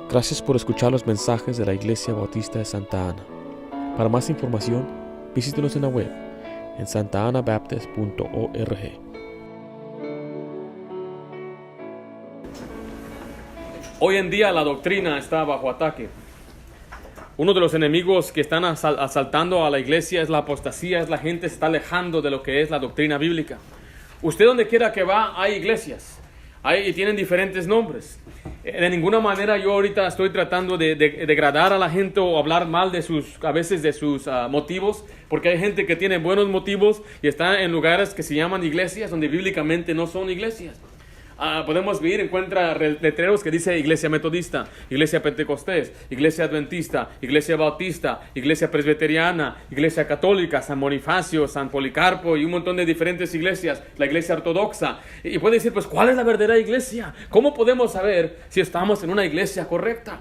Gracias por escuchar los mensajes de la Iglesia Bautista de Santa Ana. Para más información, visítenos en la web en santaanabaptist.org. Hoy en día la doctrina está bajo ataque. Uno de los enemigos que están asaltando a la iglesia es la apostasía, es la gente se está alejando de lo que es la doctrina bíblica. Usted donde quiera que va hay iglesias, y tienen diferentes nombres. De ninguna manera yo ahorita estoy tratando de degradar a la gente o hablar mal a veces de sus motivos, porque hay gente que tiene buenos motivos y está en lugares que se llaman iglesias donde bíblicamente no son iglesias. Podemos encuentra letreros que dice iglesia metodista, iglesia pentecostés, iglesia adventista, iglesia bautista, iglesia presbiteriana, iglesia católica, San Bonifacio, San Policarpo y un montón de diferentes iglesias, la iglesia ortodoxa. Y puede decir, pues, ¿cuál es la verdadera iglesia? ¿Cómo podemos saber si estamos en una iglesia correcta?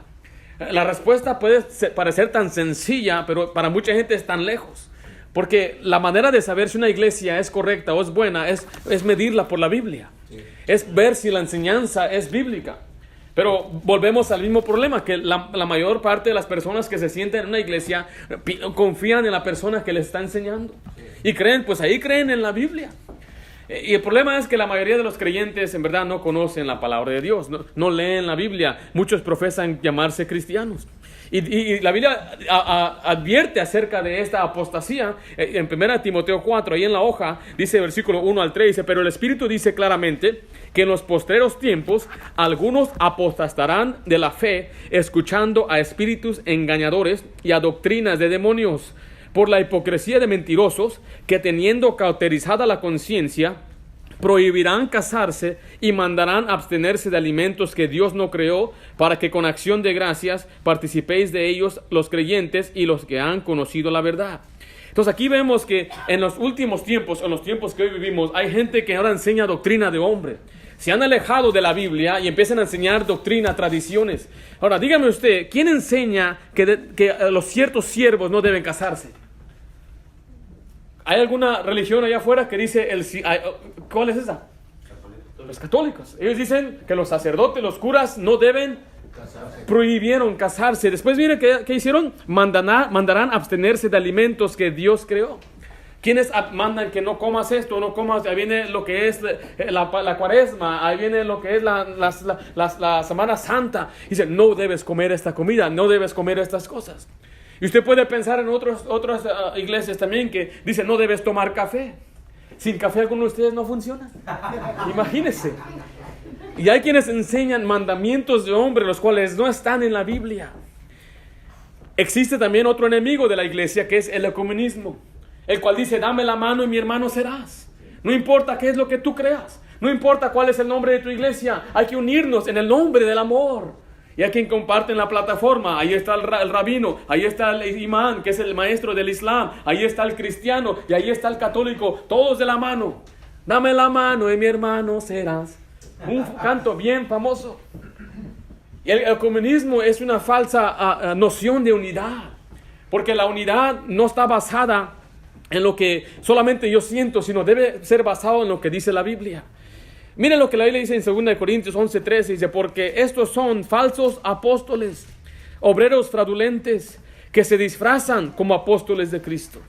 La respuesta puede parecer tan sencilla, pero para mucha gente es tan lejos. Porque la manera de saber si una iglesia es correcta o es buena es medirla por la Biblia. Sí. Es ver si la enseñanza es bíblica. Pero volvemos al mismo problema, que la mayor parte de las personas que se sienten en una iglesia confían en la persona que les está enseñando. Sí. Y creen en la Biblia. Y el problema es que la mayoría de los creyentes en verdad no conocen la palabra de Dios, no leen la Biblia. Muchos profesan llamarse cristianos. Y la Biblia advierte acerca de esta apostasía. En 1 Timoteo 4, ahí en la hoja, dice versículo 1 al 3, dice: pero el Espíritu dice claramente que en los postreros tiempos algunos apostastarán de la fe, escuchando a espíritus engañadores y a doctrinas de demonios, por la hipocresía de mentirosos, que teniendo cauterizada la conciencia, prohibirán casarse y mandarán abstenerse de alimentos que Dios no creó, para que con acción de gracias participéis de ellos los creyentes y los que han conocido la verdad. Entonces aquí vemos que en los últimos tiempos, en los tiempos que hoy vivimos, hay gente que ahora enseña doctrina de hombre. Se han alejado de la Biblia y empiezan a enseñar doctrina, tradiciones. Ahora, dígame usted, ¿quién enseña que los ciertos siervos no deben casarse? ¿Hay alguna religión allá afuera que dice, ¿cuál es esa? Los católicos. Ellos dicen que los sacerdotes, los curas no deben casarse. Prohibieron casarse. Después miren ¿qué hicieron? Mandarán abstenerse de alimentos que Dios creó. ¿Quiénes mandan que no comas esto, no comas? Ahí viene lo que es la cuaresma, ahí viene lo que es la Semana Santa. Dicen, no debes comer esta comida, no debes comer estas cosas. Y usted puede pensar en otras iglesias también que dicen, no debes tomar café. Sin café alguno de ustedes no funciona. Imagínense. Y hay quienes enseñan mandamientos de hombre, los cuales no están en la Biblia. Existe también otro enemigo de la iglesia, que es el ecumenismo, el cual dice, dame la mano y mi hermano serás. No importa qué es lo que tú creas, no importa cuál es el nombre de tu iglesia, hay que unirnos en el nombre del amor. Y hay quien comparte en la plataforma, ahí está el rabino, ahí está el imán, que es el maestro del Islam, ahí está el cristiano y ahí está el católico, todos de la mano. Dame la mano y mi hermano serás. Un canto bien famoso. Y el comunismo es una falsa noción de unidad, porque la unidad no está basada en lo que solamente yo siento, sino debe ser basado en lo que dice la Biblia. Miren lo que la Biblia dice en 2 Corintios 11:13, dice, porque estos son falsos apóstoles, obreros fraudulentes, que se disfrazan como apóstoles de Cristo.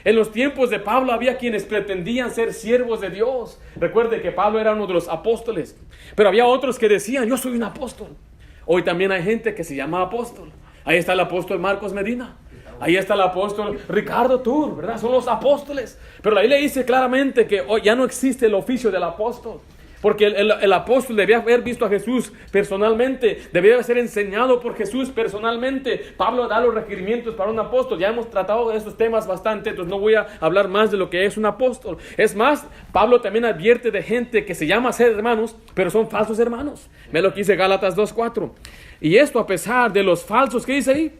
En los tiempos de Pablo había quienes pretendían ser siervos de Dios. Recuerde que Pablo era uno de los apóstoles, pero había otros que decían, yo soy un apóstol. Hoy también hay gente que se llama apóstol. Ahí está el apóstol Marcos Medina. Ahí está el apóstol Ricardo Tur, ¿verdad? Son los apóstoles. Pero la Biblia dice claramente que hoy ya no existe el oficio del apóstol. Porque el apóstol debía haber visto a Jesús personalmente, debía ser enseñado por Jesús personalmente. Pablo da los requerimientos para un apóstol. Ya hemos tratado de esos temas bastante, entonces no voy a hablar más de lo que es un apóstol. Es más, Pablo también advierte de gente que se llama ser hermanos, pero son falsos hermanos. Ve lo que dice Gálatas 2:4. Y esto a pesar de los falsos, ¿qué dice ahí?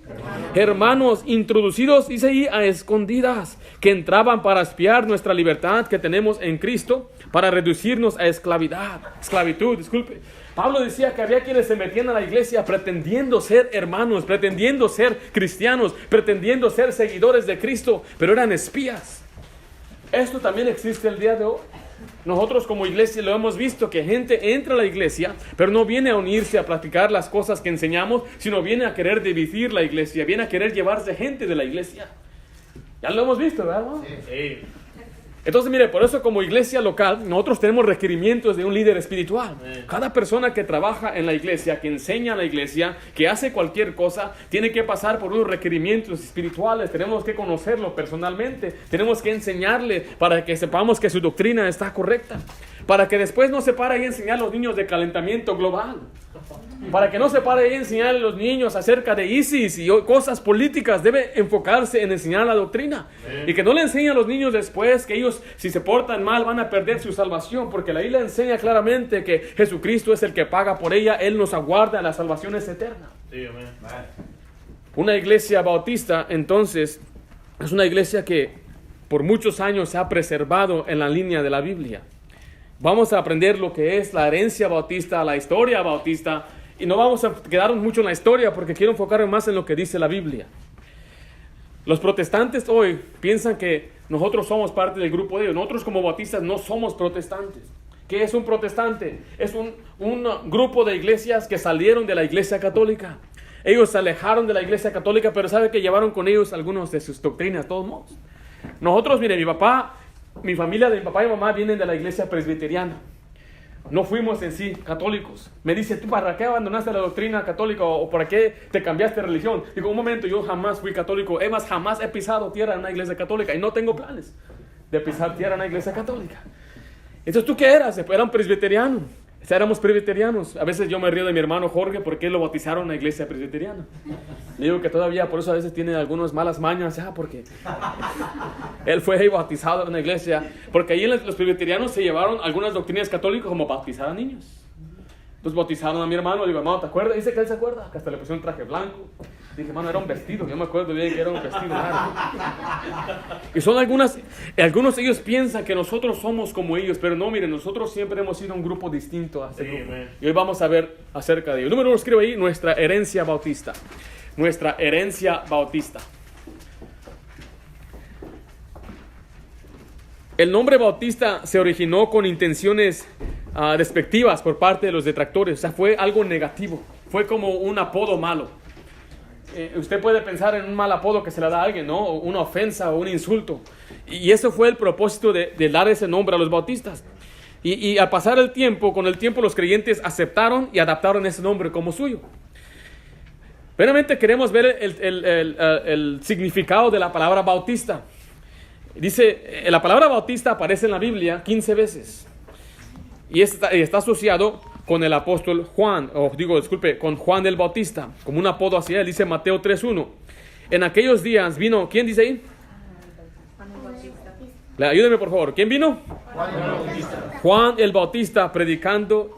Hermanos introducidos, dice ahí, a escondidas, que entraban para espiar nuestra libertad que tenemos en Cristo, para reducirnos a esclavitud, disculpe. Pablo decía que había quienes se metían a la iglesia pretendiendo ser hermanos, pretendiendo ser cristianos, pretendiendo ser seguidores de Cristo, pero eran espías. Esto también existe el día de hoy. Nosotros como iglesia lo hemos visto, que gente entra a la iglesia, pero no viene a unirse a practicar las cosas que enseñamos, sino viene a querer dividir la iglesia, viene a querer llevarse gente de la iglesia. Ya lo hemos visto, ¿verdad? Sí. Entonces, mire, por eso como iglesia local, nosotros tenemos requerimientos de un líder espiritual. Cada persona que trabaja en la iglesia, que enseña a la iglesia, que hace cualquier cosa, tiene que pasar por unos requerimientos espirituales. Tenemos que conocerlo personalmente. Tenemos que enseñarle para que sepamos que su doctrina está correcta. Para que después no se pare ahí a enseñar a los niños de calentamiento global. Para que no se pare ahí a enseñar a los niños acerca de ISIS y cosas políticas. Debe enfocarse en enseñar la doctrina. Y que no le enseñe a los niños después que ellos, si se portan mal, van a perder su salvación. Porque la Biblia enseña claramente que Jesucristo es el que paga por ella. Él nos aguarda, la salvación es eterna. Sí, amén. Una iglesia bautista, entonces, es una iglesia que por muchos años se ha preservado en la línea de la Biblia. Vamos a aprender lo que es la herencia bautista, la historia bautista, y no vamos a quedarnos mucho en la historia porque quiero enfocarme más en lo que dice la Biblia. Los protestantes hoy piensan que nosotros somos parte del grupo de ellos. Nosotros como bautistas no somos protestantes. ¿Qué es un protestante? Es un grupo de iglesias que salieron de la iglesia católica. Ellos se alejaron de la iglesia católica, pero sabe que llevaron con ellos algunos de sus doctrinas, de todos modos. Nosotros, mire, mi familia de mi papá y mamá vienen de la iglesia presbiteriana. No fuimos en sí católicos. Me dice, ¿tú para qué abandonaste la doctrina católica o para qué te cambiaste de religión? Digo, un momento, yo jamás fui católico. Además, jamás he pisado tierra en una iglesia católica y no tengo planes de pisar tierra en una iglesia católica. Entonces, ¿tú qué eras? Era un presbiteriano. Éramos presbiterianos. A veces yo me río de mi hermano Jorge porque lo bautizaron en la iglesia presbiteriana. Le digo que todavía por eso a veces tiene algunas malas mañas, porque él fue bautizado en la iglesia, porque ahí los presbiterianos se llevaron algunas doctrinas católicas como bautizar a niños. Entonces bautizaron a mi hermano, le digo, hermano, ¿te acuerdas? Dice que él se acuerda, que hasta le pusieron un traje blanco. Dije, hermano, era un vestido, yo me acuerdo bien que era un vestido largo. Y son algunos de ellos piensan que nosotros somos como ellos, pero no, miren, nosotros siempre hemos sido un grupo distinto a ese grupo. Y hoy vamos a ver acerca de ello. Número 1, escribo ahí, nuestra herencia bautista. Nuestra herencia bautista. El nombre bautista se originó con intenciones despectivas por parte de los detractores. O sea, fue algo negativo. Fue como un apodo malo. Usted puede pensar en un mal apodo que se le da a alguien, ¿no? O una ofensa o un insulto. Y eso fue el propósito de dar ese nombre a los bautistas. Y al pasar el tiempo, con el tiempo los creyentes aceptaron y adaptaron ese nombre como suyo. Primeramente queremos ver el significado de la palabra bautista. Dice, la palabra bautista aparece en la Biblia 15 veces. Y está asociado con el apóstol Juan, con Juan el Bautista, como un apodo hacia él. Dice Mateo 3:1. En aquellos días vino, ¿quién dice ahí? Juan el Bautista. Ayúdenme por favor, ¿quién vino? Juan el Bautista. Juan el Bautista predicando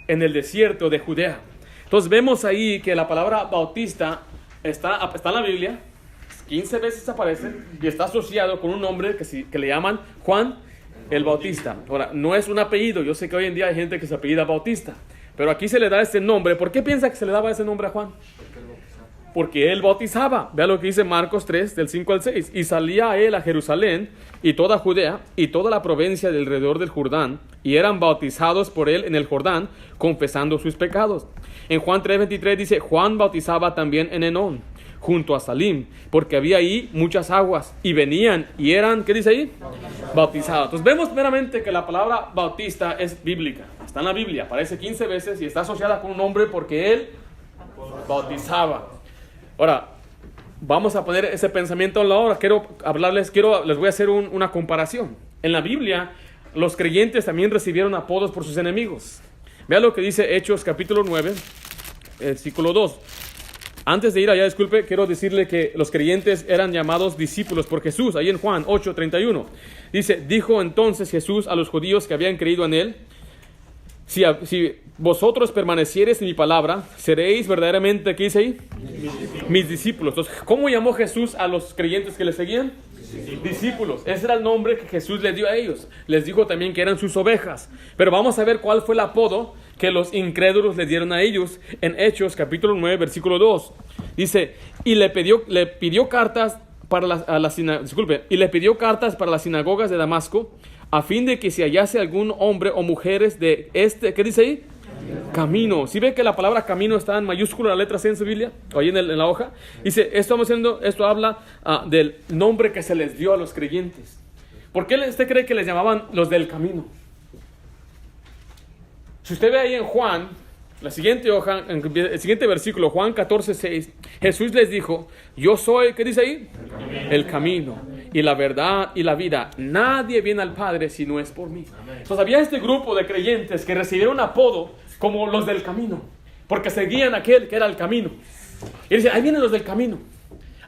en el desierto de Judea. Entonces vemos ahí que la palabra bautista está en la Biblia, 15 veces aparece y está asociado con un nombre que le llaman Juan el Bautista. Ahora, no es un apellido. Yo sé que hoy en día hay gente que se apellida Bautista, pero aquí se le da este nombre. ¿Por qué piensa que se le daba ese nombre a Juan? Porque él bautizaba. Vea lo que dice Marcos 3, del 5 al 6. Y salía él a Jerusalén y toda Judea y toda la provincia de alrededor del Jordán, y eran bautizados por él en el Jordán, confesando sus pecados. En Juan 3:23 dice, Juan bautizaba también en Enón, junto a Salim, porque había ahí muchas aguas, y venían y eran, ¿qué dice ahí? Bautizados. Entonces vemos primeramente que la palabra bautista es bíblica, está en la Biblia, aparece 15 veces y está asociada con un hombre porque él bautizaba. Ahora, vamos a poner ese pensamiento en la hora. Les voy a hacer una comparación. En la Biblia, los creyentes también recibieron apodos por sus enemigos. Vea lo que dice Hechos capítulo 9, versículo 2. Antes de ir allá, quiero decirle que los creyentes eran llamados discípulos por Jesús. Ahí en Juan 8:31 dice, dijo entonces Jesús a los judíos que habían creído en él, si vosotros permaneciereis en mi palabra, seréis verdaderamente, ¿qué dice ahí? Mis discípulos. Entonces, ¿cómo llamó Jesús a los creyentes que le seguían? Discípulos. Ese era el nombre que Jesús les dio a ellos. Les dijo también que eran sus ovejas. Pero vamos a ver cuál fue el apodo que los incrédulos le dieron a ellos en Hechos capítulo 9 versículo 2. Dice, y le pidió cartas para las sinagogas de Damasco, a fin de que si hallase algún hombre o mujeres de este, ¿qué dice ahí? Camino. ¿Sí ve que la palabra camino está en mayúscula, la letra C en su Biblia? O ahí en la hoja. Dice, esto habla del nombre que se les dio a los creyentes. ¿Por qué usted cree que les llamaban los del camino? Si usted ve ahí en Juan, la siguiente hoja, en el siguiente versículo, Juan 14:6, Jesús les dijo, yo soy, ¿qué dice ahí? El camino y la verdad y la vida. Nadie viene al Padre si no es por mí. Entonces había este grupo de creyentes que recibieron apodo como los del camino, porque seguían aquel que era el camino. Y dice, ahí vienen los del camino.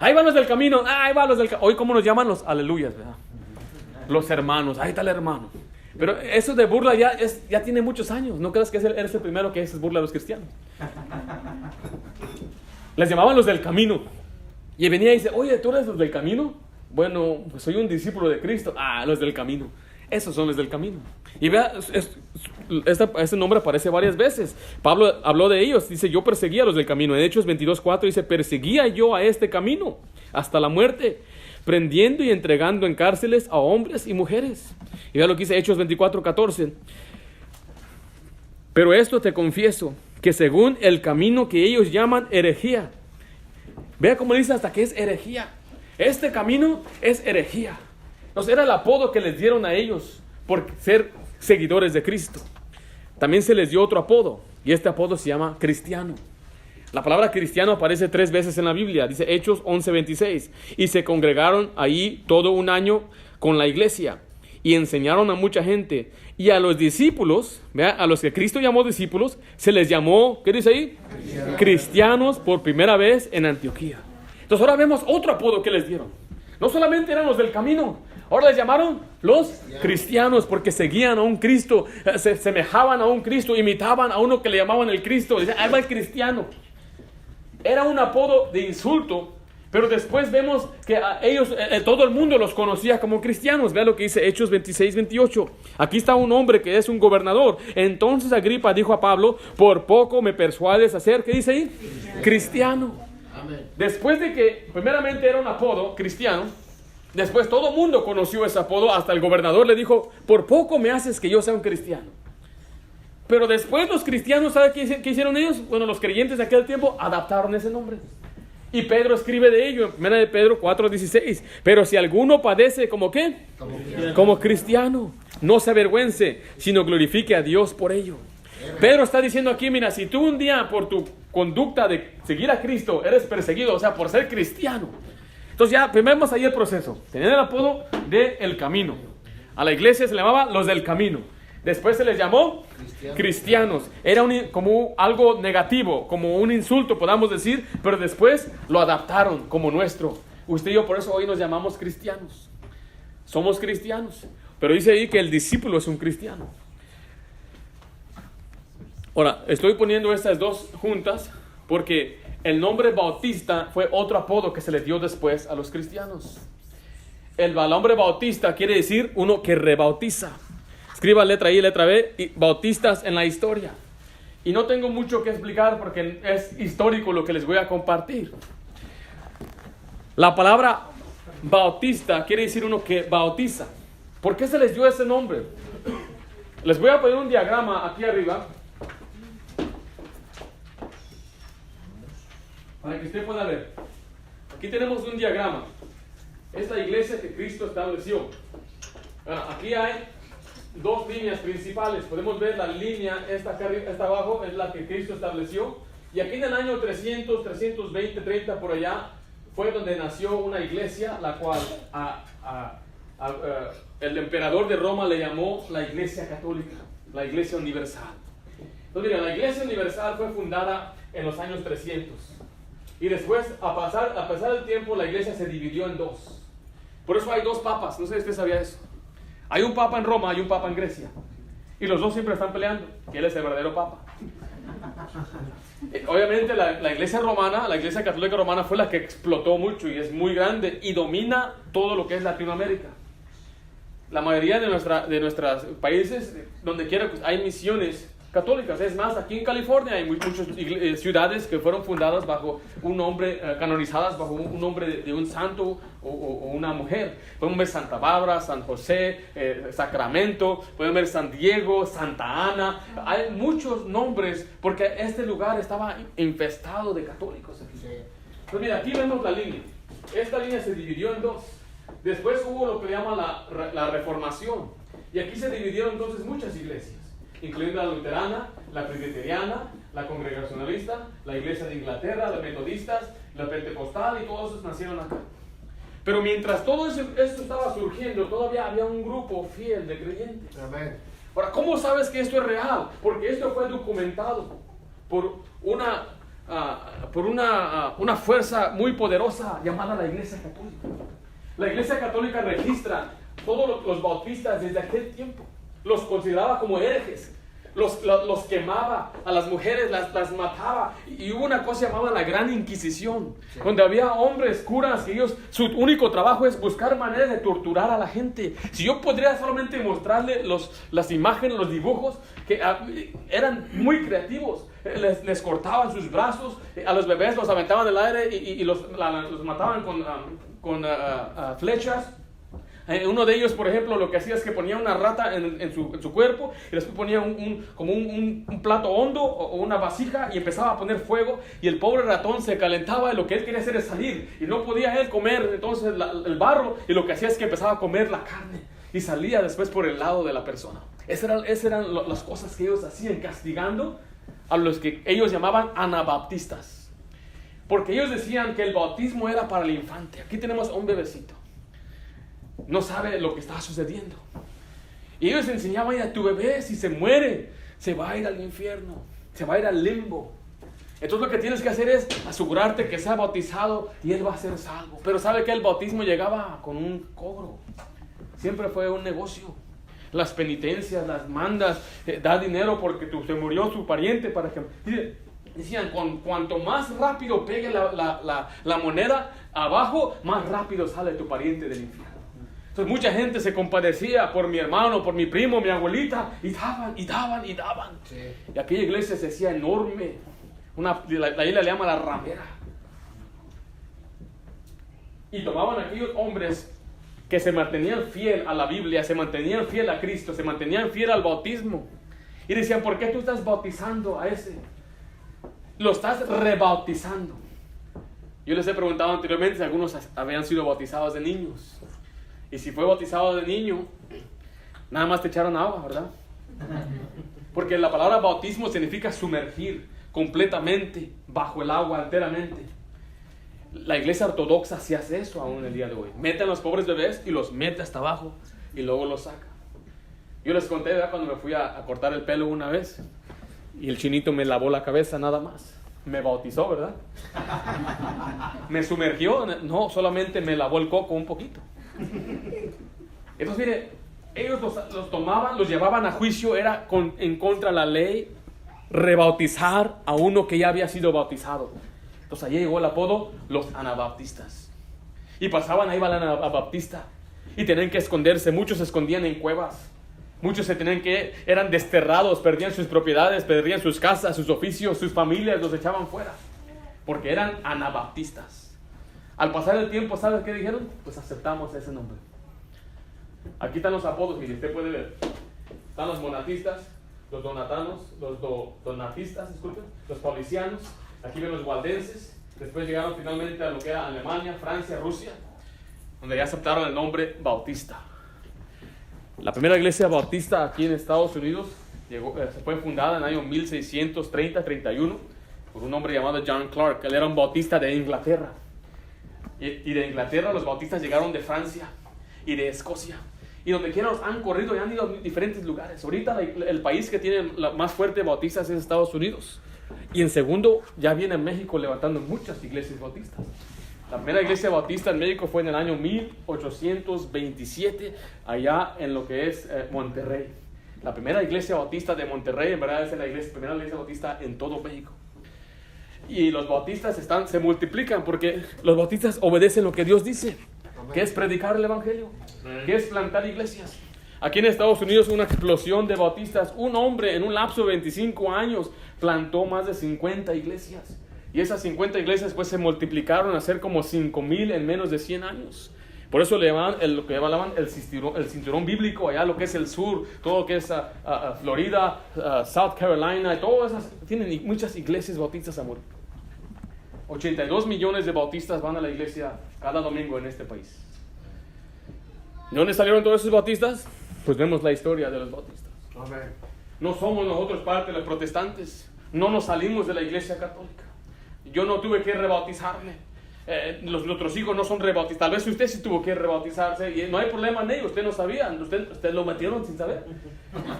Ahí van los del camino. Ahí van los del camino. Hoy, ¿cómo nos llaman? Los aleluyas, ¿verdad? Los hermanos. Ahí está el hermano. Pero eso de burla ya tiene muchos años. No creas que eres el primero que es burla a los cristianos. Les llamaban los del camino. Y venía y dice, oye, ¿tú eres los del camino? Bueno, pues soy un discípulo de Cristo. Los del camino. Esos son los del camino. Y vea, este nombre aparece varias veces. Pablo habló de ellos. Dice, yo perseguía a los del camino. En Hechos 22:4 dice, perseguía yo a este camino hasta la muerte, prendiendo y entregando en cárceles a hombres y mujeres. Y vea lo que dice Hechos 24:14. Pero esto te confieso, que según el camino que ellos llaman herejía. Vea cómo dice hasta que es herejía. Este camino es herejía. Entonces era el apodo que les dieron a ellos por ser seguidores de Cristo. También se les dio otro apodo, y este apodo se llama cristiano. La palabra cristiano aparece 3 veces en la Biblia. Dice Hechos 11:26. Y se congregaron ahí todo un año con la iglesia y enseñaron a mucha gente. Y a los discípulos, ¿vea? A los que Cristo llamó discípulos, se les llamó, ¿qué dice ahí? Cristianos por primera vez en Antioquía. Entonces ahora vemos otro apodo que les dieron. No solamente eran los del camino, ahora les llamaron los cristianos porque seguían a un Cristo, se semejaban a un Cristo, imitaban a uno que le llamaban el Cristo. Decían, ahí va el cristiano. Era un apodo de insulto, pero después vemos que a ellos, todo el mundo los conocía como cristianos. Vea lo que dice Hechos 26:28. Aquí está un hombre que es un gobernador. Entonces Agripa dijo a Pablo, por poco me persuades a ser, ¿qué dice ahí? Cristiano. Amén. Después de que primeramente era un apodo cristiano, después todo el mundo conoció ese apodo, hasta el gobernador le dijo, por poco me haces que yo sea un cristiano. Pero después los cristianos, ¿sabe qué hicieron ellos? Bueno, los creyentes de aquel tiempo adaptaron ese nombre. Y Pedro escribe de ello en 1 de Pedro 4:16. Pero si alguno padece, ¿como qué? Como cristiano, no se avergüence, sino glorifique a Dios por ello. Pedro está diciendo aquí, mira, si tú un día por tu conducta de seguir a Cristo eres perseguido, o sea, por ser cristiano. Entonces ya, primero vemos ahí el proceso. Tenían el apodo de El Camino. A la iglesia se le llamaba los del Camino. Después se les llamó cristianos. Era como algo negativo, como un insulto, podamos decir, pero después lo adaptaron como nuestro. Usted y yo por eso hoy nos llamamos cristianos. Somos cristianos. Pero dice ahí que el discípulo es un cristiano. Ahora, estoy poniendo estas dos juntas porque el nombre bautista fue otro apodo que se le dio después a los cristianos. El nombre bautista quiere decir uno que rebautiza. Escriba letra I, letra B, y bautistas en la historia. Y no tengo mucho que explicar porque es histórico lo que les voy a compartir. La palabra bautista quiere decir uno que bautiza. ¿Por qué se les dio ese nombre? Les voy a poner un diagrama aquí arriba para que usted pueda ver. Aquí tenemos un diagrama. Es la iglesia que Cristo estableció. Aquí hay 2 líneas principales. Podemos ver la línea, esta abajo es la que Cristo estableció. Y aquí en el año 300, 320, 30 por allá, fue donde nació una iglesia, la cual el emperador de Roma le llamó la Iglesia Católica, la Iglesia Universal. Entonces mira, la Iglesia Universal fue fundada en los años 300. Y después, a pasar el tiempo, la iglesia se dividió en 2. Por eso hay 2 papas, no sé si usted sabía eso. Hay un papa en Roma, hay un papa en Grecia. Y los 2 siempre están peleando, que él es el verdadero papa. Obviamente la iglesia romana, la iglesia católica romana fue la que explotó mucho y es muy grande y domina todo lo que es Latinoamérica. La mayoría de nuestros países, donde quiera hay misiones católicas. Es más, aquí en California hay muchas ciudades que fueron fundadas bajo un nombre, canonizadas bajo un nombre de un santo o una mujer. Podemos ver Santa Bárbara, San José, Sacramento, podemos ver San Diego, Santa Ana. Hay muchos nombres porque este lugar estaba infestado de católicos. Pues mira, aquí vemos la línea. Esta línea se dividió en dos. Después hubo lo que llama la Reformación. Y aquí se dividieron entonces muchas iglesias, incluyendo la luterana, la presbiteriana, la congregacionalista, la iglesia de Inglaterra, las metodistas, la pentecostal, y todos esos nacieron acá. Pero mientras todo esto estaba surgiendo, todavía había un grupo fiel de creyentes. Amén. Ahora, ¿cómo sabes que esto es real? Porque esto fue documentado por una fuerza muy poderosa llamada la Iglesia Católica. La Iglesia Católica registra todos los bautistas desde aquel tiempo. Los consideraba como herejes. Los quemaba, a las mujeres las mataba. Y hubo una cosa llamada la Gran Inquisición, donde había hombres, curas, que su único trabajo es buscar maneras de torturar a la gente. Si yo podría solamente mostrarle las imágenes, los dibujos, que eran muy creativos. Les cortaban sus brazos, a los bebés los aventaban del aire y los mataban con flechas. Uno de ellos, por ejemplo, lo que hacía es que ponía una rata en su cuerpo y después ponía como un plato hondo o una vasija y empezaba a poner fuego, y el pobre ratón se calentaba y lo que él quería hacer es salir, y no podía él comer entonces el barro, y lo que hacía es que empezaba a comer la carne y salía después por el lado de la persona. Esas eran las cosas que ellos hacían, castigando a los que ellos llamaban anabaptistas, porque ellos decían que el bautismo era para el infante. Aquí tenemos a un bebecito, no sabe lo que está sucediendo, y ellos enseñaban a tu bebé, si se muere, se va a ir al infierno, se va a ir al limbo. Entonces lo que tienes que hacer es asegurarte que sea bautizado y él va a ser salvo. Pero sabe que el bautismo llegaba con un cobro, siempre fue un negocio. Las penitencias, las mandas, da dinero porque se murió su pariente, para que decían, cuanto más rápido pegue la moneda abajo, más rápido sale tu pariente del infierno. Entonces mucha gente se compadecía por mi hermano, por mi primo, mi abuelita, y daban. Sí. Y aquella iglesia se hacía enorme. La isla le llama la ramera. Y tomaban aquellos hombres que se mantenían fiel a la Biblia, se mantenían fiel a Cristo, se mantenían fiel al bautismo. Y decían, ¿por qué tú estás bautizando a ese? Lo estás rebautizando. Yo les he preguntado anteriormente si algunos habían sido bautizados de niños. Y si fue bautizado de niño, nada más te echaron agua, ¿verdad? Porque la palabra bautismo significa sumergir completamente bajo el agua, enteramente. La iglesia ortodoxa sí hace eso aún el día de hoy. Mete a los pobres bebés y los mete hasta abajo y luego los saca. Yo les conté, ¿verdad?, cuando me fui a cortar el pelo una vez y el chinito me lavó la cabeza nada más. Me bautizó, ¿verdad? Me sumergió, no, solamente me lavó el coco un poquito. Entonces, mire, ellos los tomaban, los llevaban a juicio, era en contra de la ley rebautizar a uno que ya había sido bautizado. Entonces allí llegó el apodo los anabaptistas. Y pasaban ahí, va el anabaptista, y tenían que esconderse. Muchos se escondían en cuevas, muchos eran desterrados, perdían sus propiedades, perdían sus casas, sus oficios, sus familias, los echaban fuera, porque eran anabaptistas. Al pasar el tiempo, ¿sabes qué dijeron? Pues aceptamos ese nombre. Aquí están los apodos, mire, usted puede ver. Están los monatistas, los donatanos, los donatistas, disculpen, los paulicianos. Aquí ven los waldenses. Después llegaron finalmente a lo que era Alemania, Francia, Rusia, donde ya aceptaron el nombre bautista. La primera iglesia bautista aquí en Estados Unidos se fue fundada en el año 1630-31 por un hombre llamado John Clark. Él era un bautista de Inglaterra. Y de Inglaterra los bautistas llegaron de Francia y de Escocia. Y donde quiera los han corrido y han ido a diferentes lugares. Ahorita el país que tiene la más fuerte bautistas es Estados Unidos. Y en segundo ya viene México levantando muchas iglesias bautistas. La primera iglesia bautista en México fue en el año 1827, allá en lo que es Monterrey. La primera iglesia bautista de Monterrey, en verdad, es la primera iglesia bautista en todo México. Y los bautistas se multiplican porque los bautistas obedecen lo que Dios dice, que es predicar el evangelio, que es plantar iglesias. Aquí en Estados Unidos una explosión de bautistas. Un hombre en un lapso de 25 años plantó más de 50 iglesias. Y esas 50 iglesias pues se multiplicaron a ser como 5,000 en menos de 100 años. Por eso le llamaban lo que llamaban el cinturón bíblico, allá lo que es el sur, todo lo que es Florida, South Carolina, y todas esas tienen muchas iglesias bautistas, amor. 82 millones de bautistas van a la iglesia cada domingo en este país. ¿De dónde salieron todos esos bautistas? Pues vemos la historia de los bautistas. Amén. No somos nosotros parte de los protestantes. No nos salimos de la iglesia católica. Yo no tuve que rebautizarme. Nuestros hijos no son rebautizados. Tal vez usted sí tuvo que rebautizarse y no hay problema en ello. Usted no sabía. Usted lo metieron sin saber.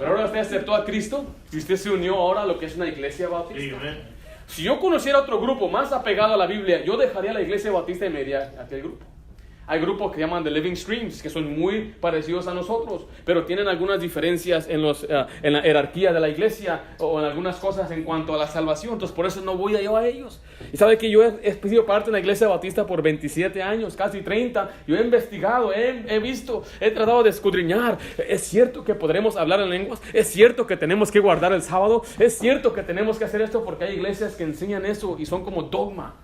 Pero ahora usted aceptó a Cristo y usted se unió ahora a lo que es una iglesia bautista. Si yo conociera otro grupo más apegado a la Biblia, yo dejaría la iglesia bautista y me iría a aquel grupo. Hay grupos que llaman The Living Streams, que son muy parecidos a nosotros, pero tienen algunas diferencias en la jerarquía de la iglesia o en algunas cosas en cuanto a la salvación. Entonces, por eso no voy yo a ellos. Y sabe que yo he sido parte de la iglesia bautista por 27 años, casi 30. Yo he investigado, he visto, he tratado de escudriñar. Es cierto que podremos hablar en lenguas. Es cierto que tenemos que guardar el sábado. Es cierto que tenemos que hacer esto porque hay iglesias que enseñan eso y son como dogma.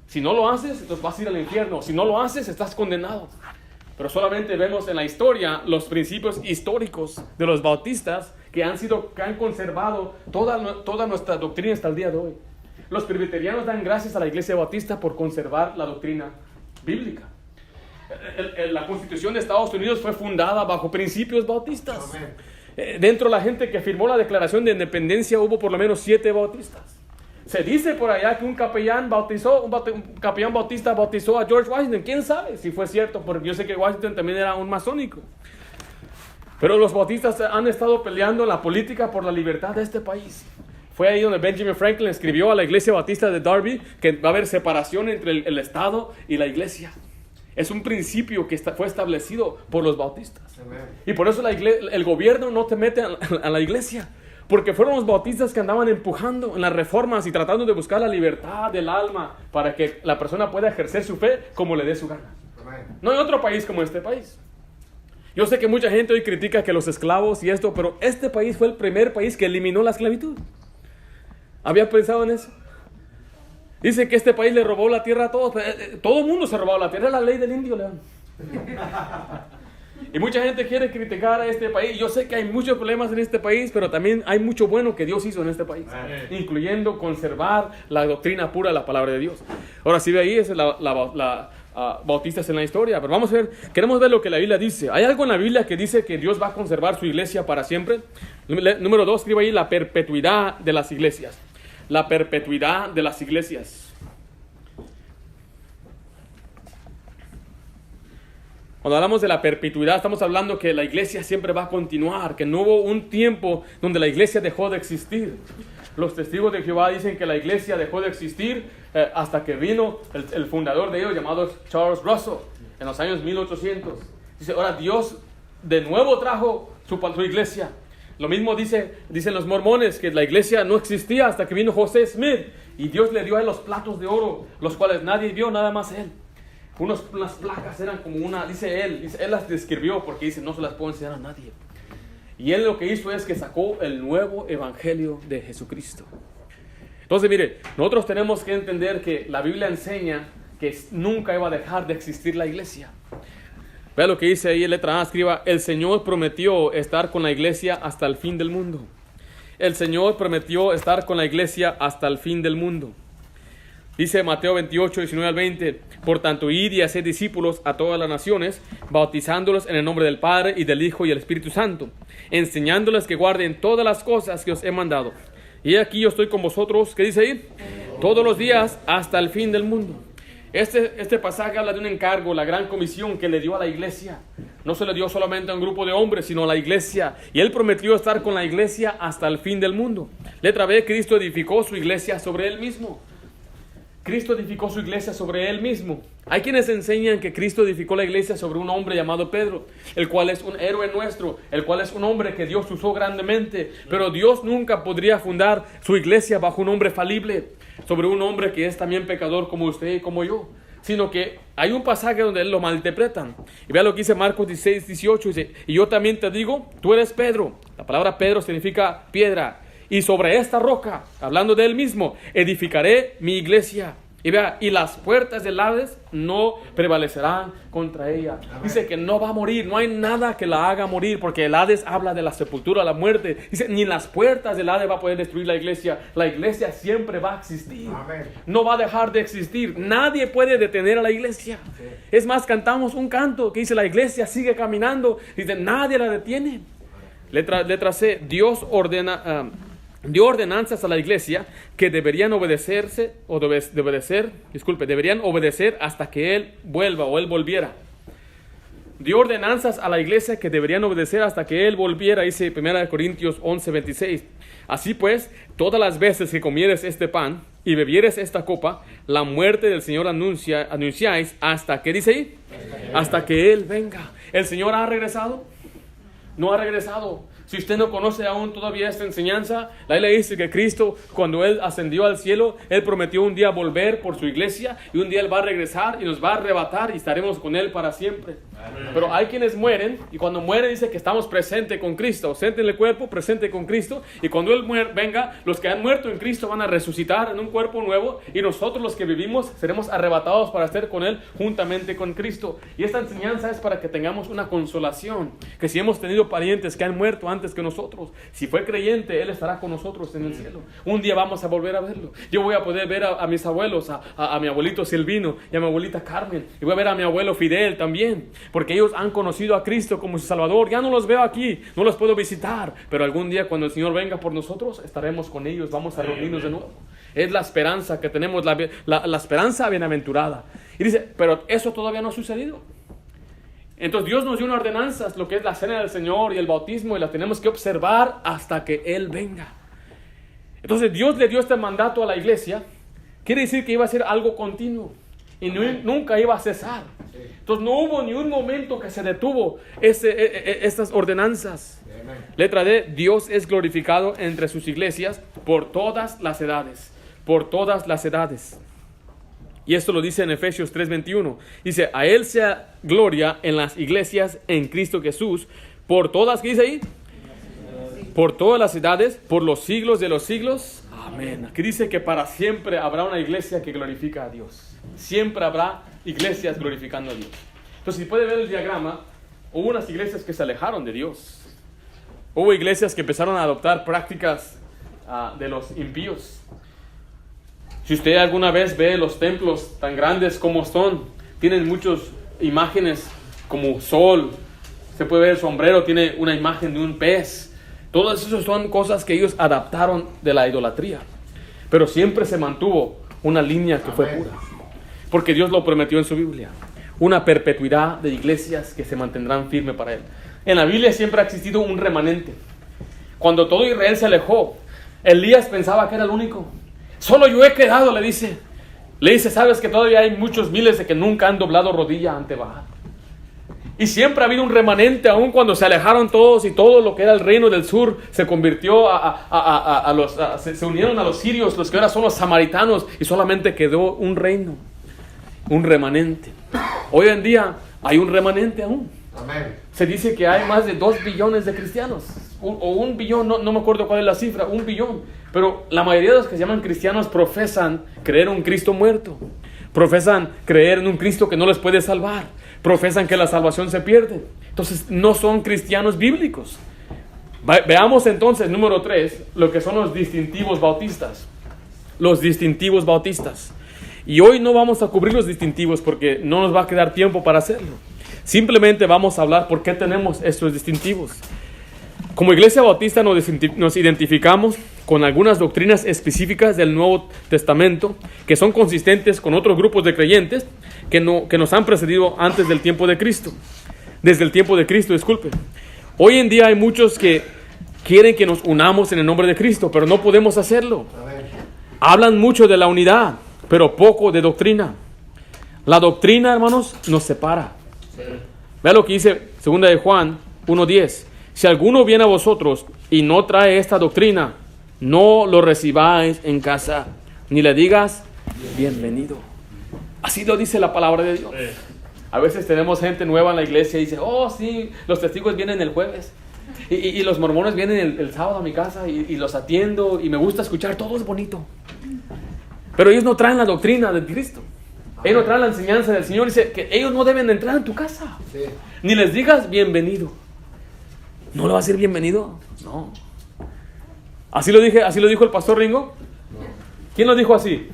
Si no lo haces, entonces vas a ir al infierno. Si no lo haces, estás condenado. Pero solamente vemos en la historia los principios históricos de los bautistas que han conservado toda nuestra doctrina hasta el día de hoy. Los presbiterianos dan gracias a la iglesia bautista por conservar la doctrina bíblica. La Constitución de Estados Unidos fue fundada bajo principios bautistas. Dentro de la gente que firmó la Declaración de Independencia hubo por lo menos 7 bautistas. Se dice por allá que un capellán bautista bautizó a George Washington. ¿Quién sabe si fue cierto? Porque yo sé que Washington también era un masónico. Pero los bautistas han estado peleando en la política por la libertad de este país. Fue ahí donde Benjamin Franklin escribió a la iglesia bautista de Darby que va a haber separación entre el Estado y la iglesia. Es un principio que fue establecido por los bautistas. Y por eso el gobierno no te mete a la iglesia. Porque fueron los bautistas que andaban empujando en las reformas y tratando de buscar la libertad del alma para que la persona pueda ejercer su fe como le dé su gana. No hay otro país como este país. Yo sé que mucha gente hoy critica que los esclavos y esto, pero este país fue el primer país que eliminó la esclavitud. ¿Había pensado en eso? Dice que este país le robó la tierra a todos. Todo el mundo se robó la tierra. Es la ley del indio, León. Y mucha gente quiere criticar a este país. Yo sé que hay muchos problemas en este país, pero también hay mucho bueno que Dios hizo en este país, incluyendo conservar la doctrina pura de la palabra de Dios. Ahora, si ve ahí, es bautistas en la historia. Pero vamos a ver, queremos ver lo que la Biblia dice. ¿Hay algo en la Biblia que dice que Dios va a conservar su iglesia para siempre? Número 2, escribe ahí la perpetuidad de las iglesias. La perpetuidad de las iglesias. Cuando hablamos de la perpetuidad, estamos hablando que la iglesia siempre va a continuar, que no hubo un tiempo donde la iglesia dejó de existir. Los testigos de Jehová dicen que la iglesia dejó de existir hasta que vino el fundador de ellos, llamado Charles Russell, en los años 1800. Dice, ahora Dios de nuevo trajo su iglesia. Lo mismo dicen los mormones, que la iglesia no existía hasta que vino José Smith, y Dios le dio a él los platos de oro, los cuales nadie vio, nada más él. Unas placas eran como él las describió porque dice, no se las puedo enseñar a nadie. Y él lo que hizo es que sacó el nuevo evangelio de Jesucristo. Entonces, mire, nosotros tenemos que entender que la Biblia enseña que nunca iba a dejar de existir la iglesia. Vea lo que dice ahí en letra A, escriba, el Señor prometió estar con la iglesia hasta el fin del mundo. El Señor prometió estar con la iglesia hasta el fin del mundo. Dice Mateo 28, 19 al 20, por tanto, id y haced discípulos a todas las naciones, bautizándolos en el nombre del Padre y del Hijo y del Espíritu Santo, enseñándoles que guarden todas las cosas que os he mandado. Y aquí yo estoy con vosotros, ¿qué dice ahí? Todos los días hasta el fin del mundo. Este pasaje habla de un encargo, la gran comisión que le dio a la iglesia. No se le dio solamente a un grupo de hombres, sino a la iglesia. Y él prometió estar con la iglesia hasta el fin del mundo. Letra B, Cristo edificó su iglesia sobre él mismo. Cristo edificó su iglesia sobre él mismo. Hay quienes enseñan que Cristo edificó la iglesia sobre un hombre llamado Pedro, el cual es un héroe nuestro, el cual es un hombre que Dios usó grandemente, pero Dios nunca podría fundar su iglesia bajo un hombre falible, sobre un hombre que es también pecador como usted y como yo. sino que hay un pasaje donde lo malinterpretan. Y vea lo que dice Marcos 16, 18, dice, y yo también te digo, tú eres Pedro. La palabra Pedro significa piedra. Y sobre esta roca, hablando de él mismo, edificaré mi iglesia. Y vea, y las puertas del Hades no prevalecerán contra ella. Dice que no va a morir, no hay nada que la haga morir, porque el Hades habla de la sepultura, la muerte. Dice, ni las puertas del Hades va a poder destruir la iglesia. La iglesia siempre va a existir. Amén. No va a dejar de existir. Nadie puede detener a la iglesia. Sí. Es más, cantamos un canto que dice, la iglesia sigue caminando. Dice, nadie la detiene. Letra C, Dios ordena... dio ordenanzas a la iglesia que deberían deberían obedecer hasta que Él vuelva o Él volviera. Dio ordenanzas a la iglesia que deberían obedecer hasta que Él volviera, dice 1 Corintios 11, 26. Así pues, todas las veces que comieres este pan y bebieres esta copa, la muerte del Señor anunciáis hasta que, dice ahí, hasta que Él venga. ¿El Señor ha regresado? No ha regresado. Si usted no conoce aún todavía esta enseñanza, la Biblia dice que Cristo, cuando Él ascendió al cielo, Él prometió un día volver por su iglesia, y un día Él va a regresar y nos va a arrebatar y estaremos con Él para siempre. Amén. Pero hay quienes mueren, y cuando mueren dice que estamos presentes con Cristo, ausente en el cuerpo, presente con Cristo, y cuando Él venga, los que han muerto en Cristo van a resucitar en un cuerpo nuevo, y nosotros los que vivimos seremos arrebatados para estar con Él juntamente con Cristo. Y esta enseñanza es para que tengamos una consolación, que si hemos tenido parientes que han muerto antes que nosotros, si fue creyente, Él estará con nosotros en el cielo. Un día vamos a volver a verlo. Yo voy a poder ver a mis abuelos, a mi abuelito Silvino y a mi abuelita Carmen, y voy a ver a mi abuelo Fidel también, porque ellos han conocido a Cristo como su Salvador. Ya no los veo aquí, no los puedo visitar, pero algún día cuando el Señor venga por nosotros, estaremos con ellos, vamos a reunirnos de nuevo. Es la esperanza que tenemos, la esperanza bienaventurada. Y dice, pero eso todavía no ha sucedido. Entonces Dios nos dio unas ordenanzas, lo que es la cena del Señor y el bautismo, y las tenemos que observar hasta que Él venga. Entonces Dios le dio este mandato a la iglesia. Quiere decir que iba a ser algo continuo y nunca iba a cesar. Entonces no hubo ni un momento que se detuvo estas ordenanzas. Letra D, Dios es glorificado entre sus iglesias por todas las edades. Por todas las edades. Y esto lo dice en Efesios 3:21. Dice, a Él sea gloria en las iglesias en Cristo Jesús, por todas, ¿qué dice ahí? Por todas las edades, por los siglos de los siglos. Amén. Aquí dice que para siempre habrá una iglesia que glorifica a Dios. Siempre habrá iglesias glorificando a Dios. Entonces, si puede ver el diagrama, hubo unas iglesias que se alejaron de Dios. Hubo iglesias que empezaron a adoptar prácticas de los impíos. Si usted alguna vez ve los templos tan grandes como son, tienen muchas imágenes como sol, se puede ver el sombrero, tiene una imagen de un pez. Todas esas son cosas que ellos adaptaron de la idolatría. Pero siempre se mantuvo una línea que fue pura. Porque Dios lo prometió en su Biblia. Una perpetuidad de iglesias que se mantendrán firmes para Él. En la Biblia siempre ha existido un remanente. Cuando todo Israel se alejó, Elías pensaba que era el único. Solo yo he quedado, le dice. Le dice, sabes que todavía hay muchos miles de que nunca han doblado rodilla ante Baal. Y siempre ha habido un remanente, aun cuando se alejaron todos y todo lo que era el reino del sur se convirtió se unieron a los sirios, los que ahora son los samaritanos, y solamente quedó un reino, un remanente. Hoy en día hay un remanente aún. Amén. Se dice que hay más de 2 billones de cristianos, o 1 billón, no me acuerdo cuál es la cifra, 1 billón. Pero la mayoría de los que se llaman cristianos profesan creer en un Cristo muerto. Profesan creer en un Cristo que no les puede salvar. Profesan que la salvación se pierde. Entonces no son cristianos bíblicos. Veamos entonces, número 3, lo que son los distintivos bautistas. Los distintivos bautistas. Y hoy no vamos a cubrir los distintivos porque no nos va a quedar tiempo para hacerlo. Simplemente vamos a hablar por qué tenemos estos distintivos. Como Iglesia Bautista nos identificamos con algunas doctrinas específicas del Nuevo Testamento que son consistentes con otros grupos de creyentes que nos han precedido antes del tiempo de Cristo. Desde el tiempo de Cristo, disculpe. Hoy en día hay muchos que quieren que nos unamos en el nombre de Cristo, pero no podemos hacerlo. Hablan mucho de la unidad, pero poco de doctrina. La doctrina, hermanos, nos separa. Vea lo que dice 2 de Juan 1:10. Si alguno viene a vosotros y no trae esta doctrina, no lo recibáis en casa, ni le digas bienvenido. Así lo dice la palabra de Dios. A veces tenemos gente nueva en la iglesia y dice, oh sí, los testigos vienen el jueves. Y los mormones vienen el sábado a mi casa y los atiendo y me gusta escuchar, todo es bonito. Pero ellos no traen la doctrina de Cristo. Ellos no traen la enseñanza del Señor. Dice que ellos no deben entrar en tu casa. Sí. Ni les digas bienvenido. ¿No le va a decir bienvenido? No. ¿Así lo dijo el pastor Ringo? No. ¿Quién lo dijo así?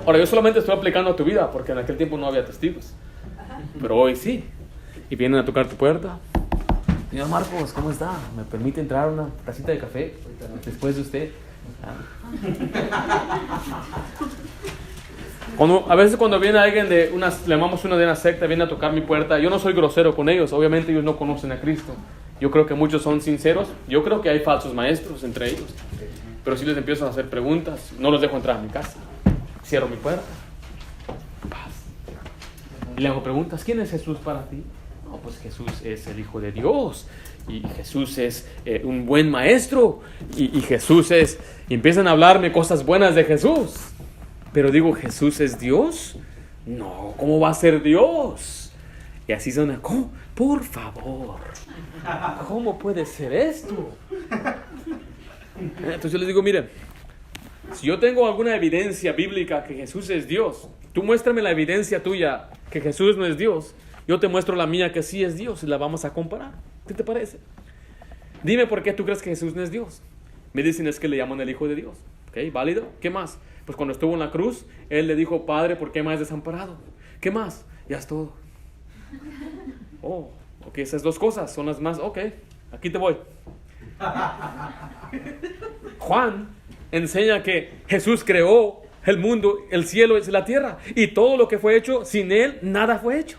Ahora, yo solamente estoy aplicando a tu vida porque en aquel tiempo no había testigos. Pero hoy sí. Y vienen a tocar tu puerta. Señor Marcos, ¿cómo está? ¿Me permite entrar una tacita de café después de usted? A veces cuando viene alguien le llamamos una de una secta, viene a tocar mi puerta, yo no soy grosero con ellos, obviamente ellos no conocen a Cristo. Yo creo que muchos son sinceros, yo creo que hay falsos maestros entre ellos. Pero si les empiezo a hacer preguntas, no los dejo entrar a mi casa. Cierro mi puerta. Paz. Y le hago preguntas, ¿quién es Jesús para ti? No, pues Jesús es el Hijo de Dios. Y Jesús es un buen maestro. Y Jesús es... Y empiezan a hablarme cosas buenas de Jesús. Pero digo, ¿Jesús es Dios? No, ¿cómo va a ser Dios? Y así suena, ¿cómo? Por favor, ¿cómo puede ser esto? Entonces yo les digo, miren, si yo tengo alguna evidencia bíblica que Jesús es Dios, tú muéstrame la evidencia tuya que Jesús no es Dios, yo te muestro la mía que sí es Dios y la vamos a comparar. ¿Qué te parece? Dime por qué tú crees que Jesús no es Dios. Me dicen es que le llaman el Hijo de Dios. ¿Ok? ¿Válido? ¿Qué más? Pues cuando estuvo en la cruz, Él le dijo, Padre, ¿por qué me has desamparado? ¿Qué más? Ya es todo. Oh, ok, esas dos cosas son las más, ok, aquí te voy. Juan enseña que Jesús creó el mundo, el cielo y la tierra, y todo lo que fue hecho, sin Él, nada fue hecho.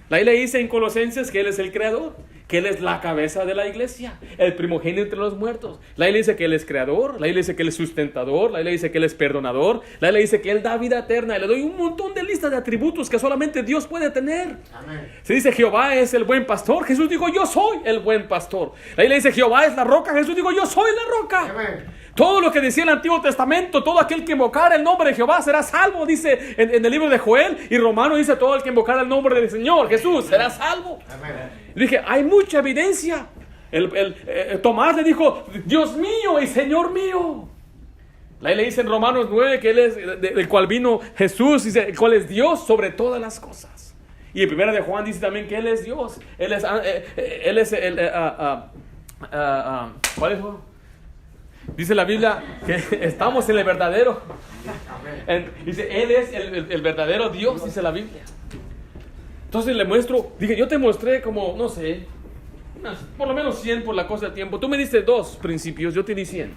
La Biblia dice en Colosenses que Él es el creador, que Él es la cabeza de la iglesia, el primogénito entre los muertos. La Biblia dice que Él es creador, la Biblia dice que Él es sustentador, la Biblia dice que Él es perdonador, la Biblia dice que Él da vida eterna. Y le doy un montón de listas de atributos que solamente Dios puede tener. Amén. Se dice Jehová es el buen pastor, Jesús dijo yo soy el buen pastor. La Biblia dice Jehová es la roca, Jesús dijo yo soy la roca. Amén. Todo lo que decía el Antiguo Testamento, todo aquel que invocara el nombre de Jehová será salvo, dice en el libro de Joel, y Romano dice todo el que invocara el nombre del Señor, Jesús, será salvo. Amén. Dije, hay mucha evidencia. Tomás le dijo, Dios mío y Señor mío. La Biblia dice en Romanos 9 que Él es, del cual vino Jesús, dice, el cual es Dios sobre todas las cosas. Y en primera de Juan dice también que Él es Dios. Él es ¿cuál es? Dice la Biblia que estamos en el verdadero. Dice, Él es el verdadero Dios, dice la Biblia. Entonces le muestro, dije, yo te mostré como, no sé, por lo menos 100 por la cosa del tiempo. Tú me diste 2 principios, yo te di 100.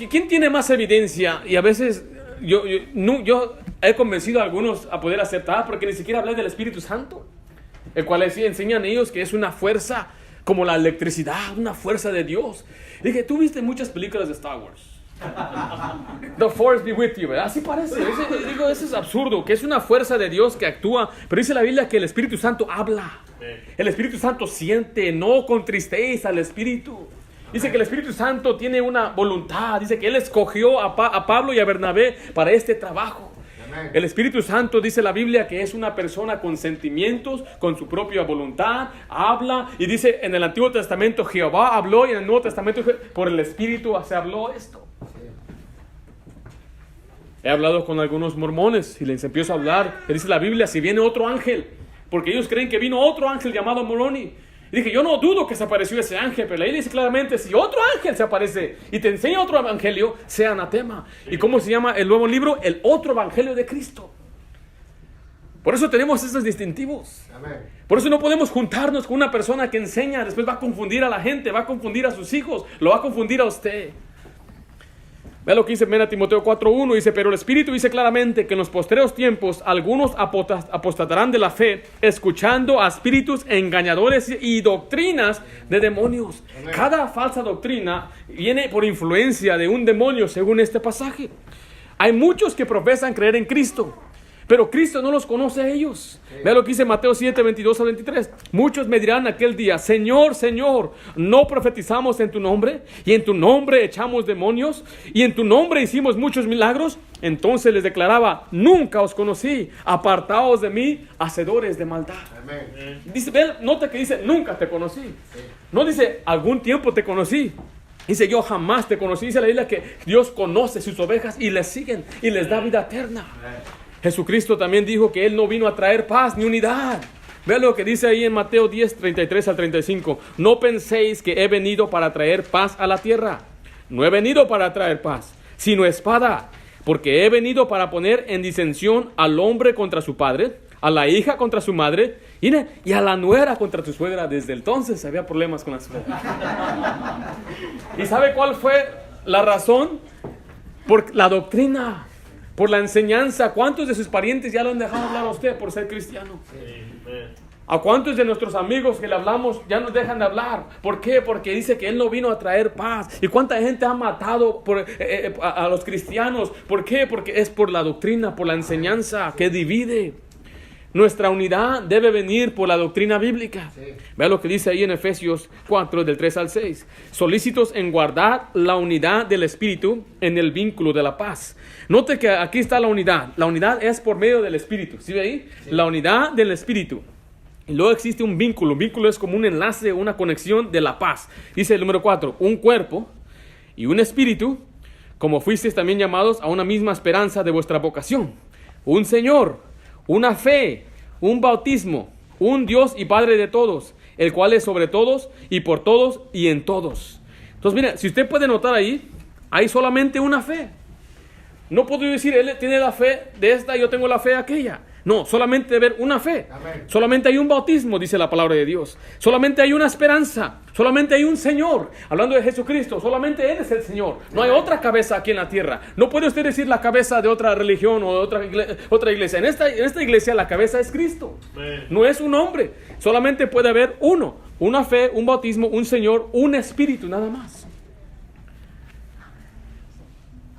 ¿Quién tiene más evidencia? Y a veces yo he convencido a algunos a poder aceptar, porque ni siquiera hablé del Espíritu Santo, el cual enseñan ellos que es una fuerza como la electricidad, una fuerza de Dios. Dije, tú viste muchas películas de Star Wars. The Force be with you, ¿verdad? Así parece. Eso es absurdo, que es una fuerza de Dios que actúa. Pero dice la Biblia que el Espíritu Santo habla. El Espíritu Santo siente, no contristéis al Espíritu. Dice que el Espíritu Santo tiene una voluntad. Dice que Él escogió a Pablo y a Bernabé para este trabajo. El Espíritu Santo, dice la Biblia, que es una persona con sentimientos, con su propia voluntad, habla. Y dice en el Antiguo Testamento Jehová habló, y en el Nuevo Testamento por el Espíritu se habló esto. He hablado con algunos mormones y les empiezo a hablar. Y dice la Biblia, si viene otro ángel, porque ellos creen que vino otro ángel llamado Moroni. Y dije, yo no dudo que se apareció ese ángel, pero ahí dice claramente, si otro ángel se aparece y te enseña otro evangelio, sea anatema. ¿Y cómo se llama el nuevo libro? El otro evangelio de Cristo. Por eso tenemos esos distintivos. Amén. Por eso no podemos juntarnos con una persona que enseña, después va a confundir a la gente, va a confundir a sus hijos, lo va a confundir a usted. Vea lo que dice 1 Timoteo 4:1, dice, pero el Espíritu dice claramente que en los postreros tiempos algunos apostatarán de la fe, escuchando a espíritus engañadores y doctrinas de demonios. Amén. Cada falsa doctrina viene por influencia de un demonio, según este pasaje. Hay muchos que profesan creer en Cristo, Pero Cristo no los conoce a ellos. Vea lo que dice Mateo 7, 22 a 23. Muchos me dirán aquel día: Señor, Señor, ¿no profetizamos en tu nombre? Y en tu nombre echamos demonios, y en tu nombre hicimos muchos milagros. Entonces les declaraba: nunca os conocí, apartaos de mí, hacedores de maldad. Amén. Dice, nota que dice: nunca te conocí. No dice: algún tiempo te conocí. Dice: yo jamás te conocí. Dice la Biblia que Dios conoce sus ovejas y les siguen y les da vida eterna. Jesucristo también dijo que Él no vino a traer paz ni unidad. Vean lo que dice ahí en Mateo 10, 33 al 35. No penséis que he venido para traer paz a la tierra. No he venido para traer paz, sino espada. Porque he venido para poner en disensión al hombre contra su padre, a la hija contra su madre, y a la nuera contra su suegra. Desde entonces había problemas con la suegra. ¿Y sabe cuál fue la razón? Por la doctrina, por la enseñanza. ¿Cuántos de sus parientes ya lo han dejado hablar a usted por ser cristiano? ¿A cuántos de nuestros amigos que le hablamos ya nos dejan de hablar? ¿Por qué? Porque dice que Él no vino a traer paz. ¿Y cuánta gente ha matado a los cristianos? ¿Por qué? Porque es por la doctrina, por la enseñanza que divide. Nuestra unidad debe venir por la doctrina bíblica. Vea lo que dice ahí en Efesios 4, del 3 al 6. Solícitos en guardar la unidad del Espíritu en el vínculo de la paz. Note que aquí está la unidad. La unidad es por medio del Espíritu. ¿Sí ve ahí? Sí. La unidad del Espíritu. Y luego existe un vínculo. Un vínculo es como un enlace, una conexión de la paz. Dice el número 4. Un cuerpo y un espíritu, como fuisteis también llamados a una misma esperanza de vuestra vocación. Un Señor, una fe, un bautismo, un Dios y Padre de todos, el cual es sobre todos y por todos y en todos. Entonces, mira, si usted puede notar ahí, hay solamente una fe. No puedo decir: él tiene la fe de esta y yo tengo la fe de aquella. No, solamente debe haber una fe. Amén. Solamente hay un bautismo, dice la palabra de Dios. Solamente hay una esperanza. Solamente hay un Señor. Hablando de Jesucristo, solamente Él es el Señor. No hay otra cabeza aquí en la tierra. No puede usted decir la cabeza de otra religión o de otra iglesia. En esta iglesia la cabeza es Cristo. Amén. No es un hombre. Solamente puede haber uno. Una fe, un bautismo, un Señor, un Espíritu, nada más.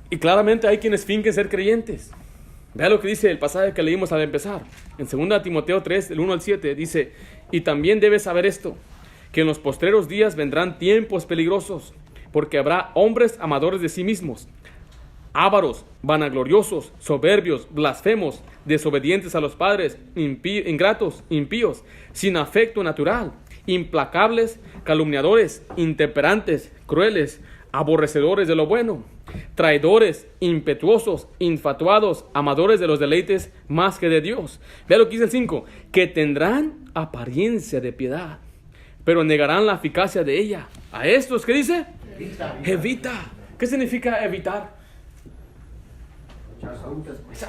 Y claramente hay quienes fingen ser creyentes. Vea lo que dice el pasaje que leímos al empezar. En 2 Timoteo 3, del 1 al 7, dice: y también debes saber esto, que en los postreros días vendrán tiempos peligrosos, porque habrá hombres amadores de sí mismos, ávaros, vanagloriosos, soberbios, blasfemos, desobedientes a los padres, ingratos, impíos, sin afecto natural, implacables, calumniadores, intemperantes, crueles, aborrecedores de lo bueno, traidores, impetuosos, infatuados, amadores de los deleites más que de Dios. Vea lo que dice el 5, que tendrán apariencia de piedad, pero negarán la eficacia de ella. A estos, ¿qué dice? Evita. ¿Qué significa evitar?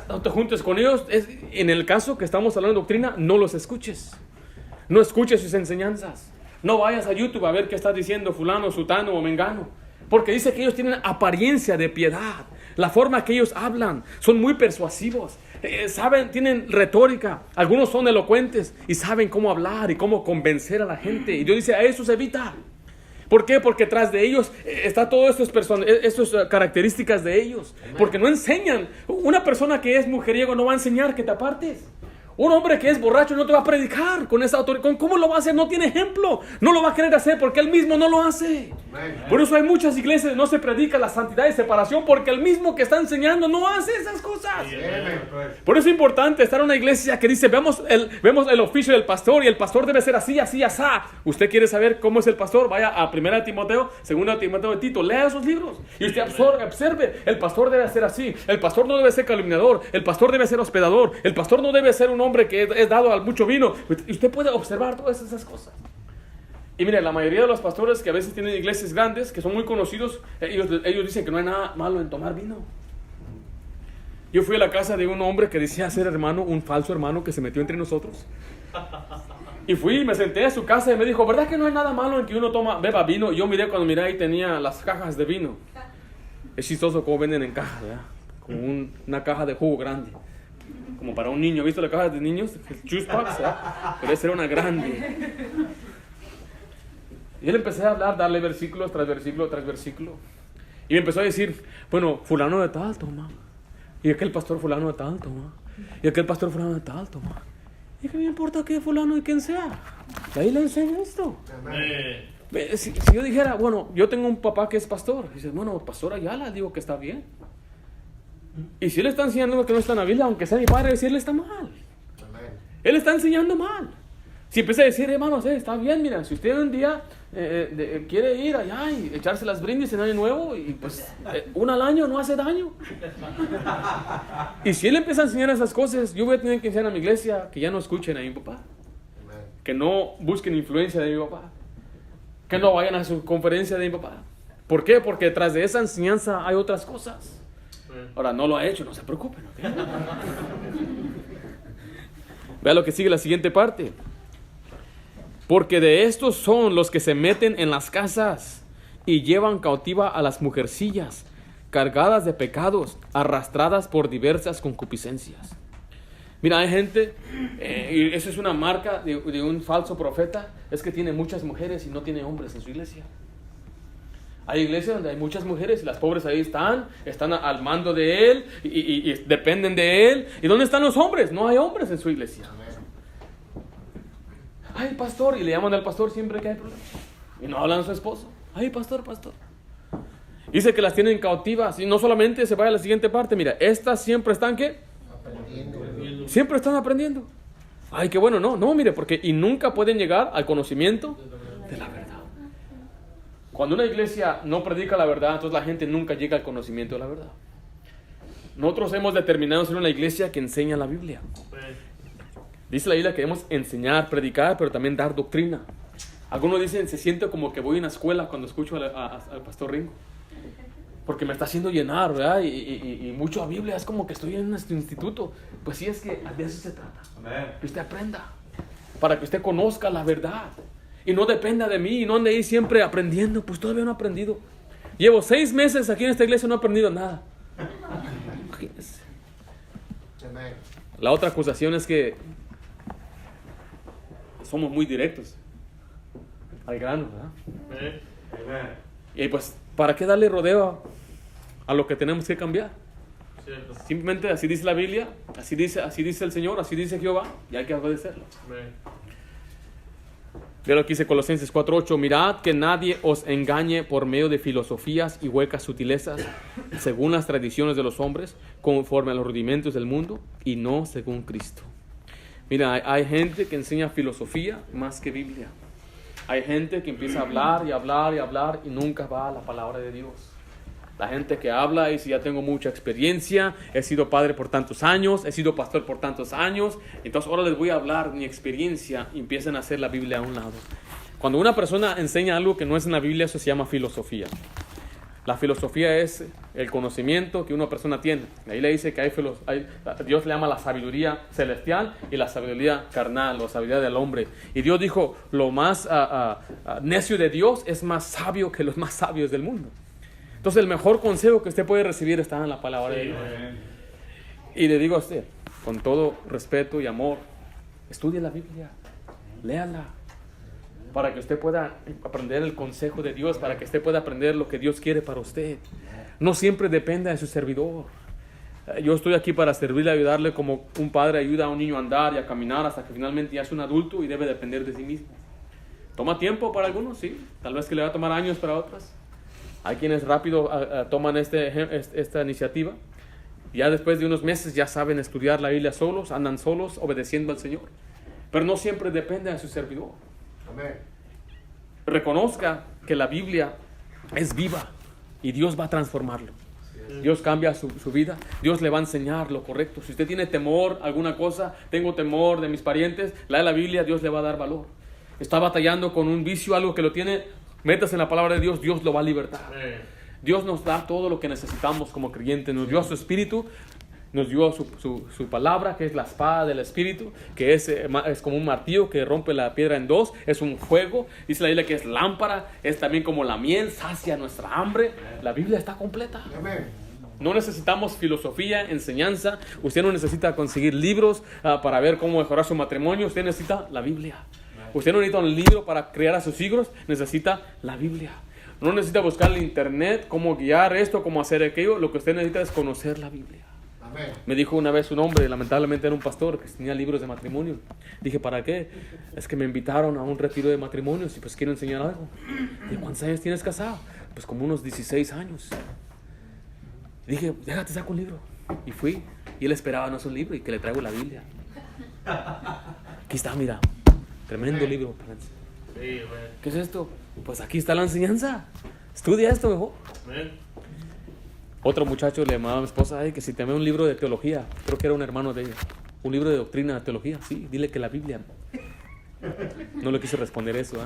No te juntes con ellos. En el caso que estamos hablando de doctrina, no los escuches. No escuches sus enseñanzas. No vayas a YouTube a ver qué está diciendo fulano, sutano o mengano. Porque dice que ellos tienen apariencia de piedad. La forma que ellos hablan son muy persuasivos. Tienen retórica. Algunos son elocuentes y saben cómo hablar y cómo convencer a la gente. Y Dios dice: a esos evita. ¿Por qué? Porque tras de ellos está todas estas características de ellos. Porque no enseñan. Una persona que es mujeriego no va a enseñar que te apartes. Un hombre que es borracho no te va a predicar con esa autoridad. ¿Cómo lo va a hacer? No tiene ejemplo. No lo va a querer hacer porque él mismo no lo hace. Por eso hay muchas iglesias no se predica la santidad y separación, porque el mismo que está enseñando no hace esas cosas. Por eso es importante estar en una iglesia que dice: vemos el oficio del pastor y el pastor debe ser así, así, así. ¿Usted quiere saber cómo es el pastor? Vaya a 1 Timoteo, 2 Timoteo de Tito, lea esos libros y usted observe. El pastor debe ser así. El pastor no debe ser calumniador. El pastor debe ser hospedador. El pastor no debe ser un hombre que es dado al mucho vino. Y usted puede observar todas esas cosas. Y mire, la mayoría de los pastores que a veces tienen iglesias grandes, que son muy conocidos, ellos dicen que no hay nada malo en tomar vino. Yo fui a la casa de un hombre que decía ser hermano, un falso hermano que se metió entre nosotros. Y fui y me senté a su casa y me dijo: ¿verdad que no hay nada malo en que uno beba vino? Y yo cuando miré ahí tenía las cajas de vino. Es chistoso cómo venden en cajas, ¿verdad? Como una caja de jugo grande. Como para un niño. ¿Visto la caja de niños? Juice box, ¿verdad? Pero esa era una grande. Y él empecé a hablar, darle versículos tras versículo tras versículo. Y me empezó a decir: bueno, fulano de tal toma, y aquel pastor fulano de tal toma, Y aquel pastor fulano está alto, man. ¿Y qué me importa que fulano y quien sea? Ahí le enseño esto. Si yo dijera, bueno, yo tengo un papá que es pastor. Dice, bueno, pastor Ayala, digo que está bien. Y si él está enseñando lo que no está en la Biblia, aunque sea mi padre, decirle está mal. Él está enseñando mal. Si empieza a decir, hermanos, está bien, mira, si usted un día quiere ir allá y echarse las brindis en año nuevo, y pues una al año no hace daño. Y si él empieza a enseñar esas cosas, yo voy a tener que enseñar a mi iglesia que ya no escuchen a mi papá, que no busquen influencia de mi papá, que no vayan a su conferencia de mi papá. ¿Por qué? Porque detrás de esa enseñanza hay otras cosas. Ahora, no lo ha hecho, no se preocupen, ¿ok? Vea lo que sigue la siguiente parte. Porque de estos son los que se meten en las casas y llevan cautiva a las mujercillas, cargadas de pecados, arrastradas por diversas concupiscencias. Mira, hay gente, y eso es una marca de un falso profeta, es que tiene muchas mujeres y no tiene hombres en su iglesia. Hay iglesias donde hay muchas mujeres y las pobres ahí están al mando de él y dependen de él. ¿Y dónde están los hombres? No hay hombres en su iglesia. Ay, pastor, y le llaman al pastor siempre que hay problemas. Y no hablan a su esposo. Ay, pastor. Dice que las tienen cautivas. Y no solamente se vaya a la siguiente parte. Mira, estas siempre están, ¿qué? Aprendiendo. Siempre están aprendiendo. Ay, qué bueno, no, mire, porque y nunca pueden llegar al conocimiento de la verdad. Cuando una iglesia no predica la verdad, entonces la gente nunca llega al conocimiento de la verdad. Nosotros hemos determinado ser una iglesia que enseña la Biblia. Dice la Biblia que debemos enseñar, predicar, pero también dar doctrina. Algunos dicen, se siente como que voy a una escuela cuando escucho al pastor Ringo. Porque me está haciendo llenar, ¿verdad? Y mucho a Biblia, es como que estoy en nuestro instituto. Pues sí, es que de eso se trata. Que usted aprenda, para que usted conozca la verdad. Y no dependa de mí, y no ande ahí siempre aprendiendo. Pues todavía no he aprendido. Llevo 6 meses aquí en esta iglesia y no he aprendido nada. Imagínense. La otra acusación es que somos muy directos al grano, ¿verdad? Y pues, ¿para qué darle rodeo a lo que tenemos que cambiar? Cierto. Simplemente así dice la Biblia, así dice el Señor, así dice Jehová, y hay que obedecerlo. Ve lo que dice Colosenses 4:8: mirad que nadie os engañe por medio de filosofías y huecas sutilezas, según las tradiciones de los hombres, conforme a los rudimentos del mundo, y no según Cristo. Mira, hay gente que enseña filosofía más que Biblia. Hay gente que empieza a hablar y hablar y hablar y nunca va a la palabra de Dios. La gente que habla y dice, ya tengo mucha experiencia, he sido padre por tantos años, he sido pastor por tantos años, entonces ahora les voy a hablar mi experiencia, y empiezan a hacer la Biblia a un lado. Cuando una persona enseña algo que no es en la Biblia, eso se llama filosofía. La filosofía es el conocimiento que una persona tiene. Ahí le dice que Dios le llama la sabiduría celestial y la sabiduría carnal, la sabiduría del hombre. Y Dios dijo, lo más necio de Dios es más sabio que los más sabios del mundo. Entonces el mejor consejo que usted puede recibir está en la palabra de Dios. Y le digo a usted, con todo respeto y amor, estudie la Biblia, léala, para que usted pueda aprender el consejo de Dios, para que usted pueda aprender lo que Dios quiere para usted. No siempre dependa de su servidor. Yo estoy aquí para servirle, ayudarle como un padre ayuda a un niño a andar y a caminar hasta que finalmente ya es un adulto y debe depender de sí mismo. ¿Toma tiempo para algunos? Sí. Tal vez que le va a tomar años para otros. Hay quienes rápido toman esta iniciativa. Ya después de unos meses ya saben estudiar la Biblia solos, andan solos, obedeciendo al Señor. Pero no siempre depende de su servidor. Amén. Reconozca que la Biblia es viva y Dios va a transformarlo. Dios cambia su vida, Dios le va a enseñar lo correcto. Si usted tiene temor, alguna cosa, tengo temor de mis parientes, lea la Biblia, Dios le va a dar valor. Está batallando con un vicio, algo que lo tiene, métase en la palabra de Dios, Dios lo va a libertar. Dios nos da todo lo que necesitamos como creyentes, nos dio su Espíritu, nos dio su palabra, que es la espada del Espíritu, que es como un martillo que rompe la piedra en dos, es un fuego, dice la Biblia que es lámpara, es también como la miel, sacia nuestra hambre. La Biblia está completa. No necesitamos filosofía, enseñanza, usted no necesita conseguir libros para ver cómo mejorar su matrimonio, usted necesita la Biblia. Usted no necesita un libro para criar a sus hijos, necesita la Biblia. No necesita buscar en internet cómo guiar esto, cómo hacer aquello, lo que usted necesita es conocer la Biblia. Me dijo una vez un hombre, lamentablemente era un pastor, que tenía libros de matrimonio. Dije, ¿para qué? Es que me invitaron a un retiro de matrimonios y pues quiero enseñar algo. Dije, ¿cuántos años tienes casado? Pues como unos 16 años. Dije, déjate, saco un libro. Y fui. Y él esperaba no es un libro y que le traigo la Biblia. Aquí está, mira. Tremendo libro. ¿Qué es esto? Pues aquí está la enseñanza. Estudia esto mejor. Otro muchacho le llamaba a mi esposa, ay, que si te ve un libro de teología, creo que era un hermano de ella, un libro de doctrina de teología, sí, dile que la Biblia. No le quise responder eso,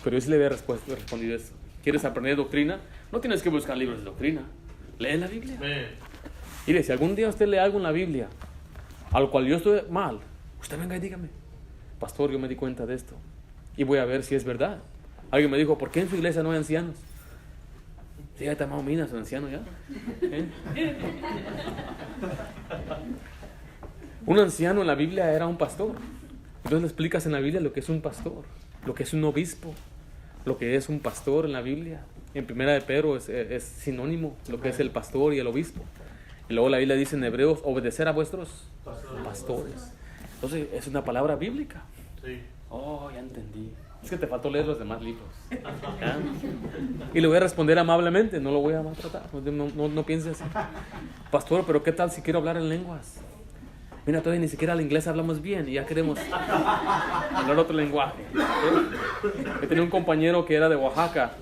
pero yo sí le había respondido eso. ¿Quieres aprender doctrina? No tienes que buscar libros de doctrina, lee la Biblia. Mire, si algún día usted lee algo en la Biblia, al cual yo estoy mal, usted venga y dígame, pastor, yo me di cuenta de esto, y voy a ver si es verdad. Alguien me dijo, ¿por qué en su iglesia no hay ancianos? Sí, ya está más o menos anciano ya. Un anciano en la Biblia era un pastor. Entonces le explicas en la Biblia lo que es un pastor, lo que es un obispo, lo que es un pastor en la Biblia. En Primera de Pedro es sinónimo lo que es el pastor y el obispo. Y luego la Biblia dice en Hebreos, obedecer a vuestros pastores. Entonces es una palabra bíblica. Oh, ya entendí. Es que te faltó leer los demás libros. ¿Ya? Y le voy a responder amablemente, no lo voy a maltratar. No pienses así. Pastor, pero ¿qué tal si quiero hablar en lenguas? Mira, todavía ni siquiera el inglés hablamos bien y ya queremos hablar otro lenguaje. Yo tenía un compañero que era de Oaxaca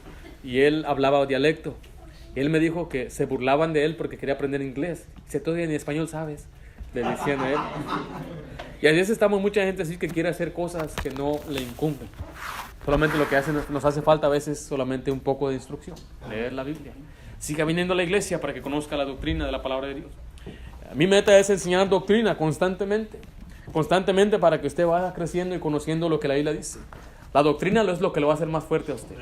y él hablaba dialecto. Y él me dijo que se burlaban de él porque quería aprender inglés. Dice, todavía ni español sabes, le decían a él. Y a veces estamos mucha gente así que quiere hacer cosas que no le incumben. Solamente lo que nos hace falta a veces solamente un poco de instrucción, leer la Biblia. Siga viniendo a la iglesia para que conozca la doctrina de la palabra de Dios. Mi meta es enseñar doctrina constantemente para que usted vaya creciendo y conociendo lo que la Biblia dice. La doctrina es lo que lo va a hacer más fuerte a usted.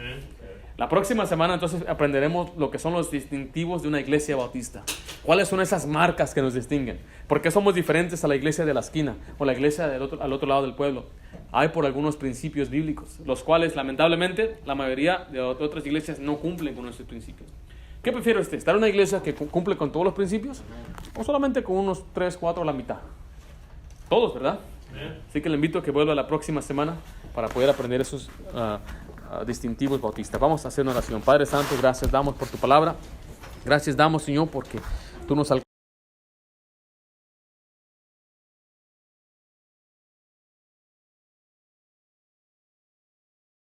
La próxima semana entonces aprenderemos lo que son los distintivos de una iglesia bautista. ¿Cuáles son esas marcas que nos distinguen? ¿Por qué somos diferentes a la iglesia de la esquina o la iglesia al otro lado del pueblo? Hay por algunos principios bíblicos, los cuales lamentablemente la mayoría de otras iglesias no cumplen con esos principios. ¿Qué prefiere usted? ¿Estar en una iglesia que cumple con todos los principios? ¿O solamente con unos 3, 4 a la mitad? Todos, ¿verdad? Así que le invito a que vuelva la próxima semana para poder aprender esos distintivos bautistas. Vamos a hacer una oración. Padre Santo, gracias damos por tu palabra. Gracias damos, Señor, porque tú nos alcanzas.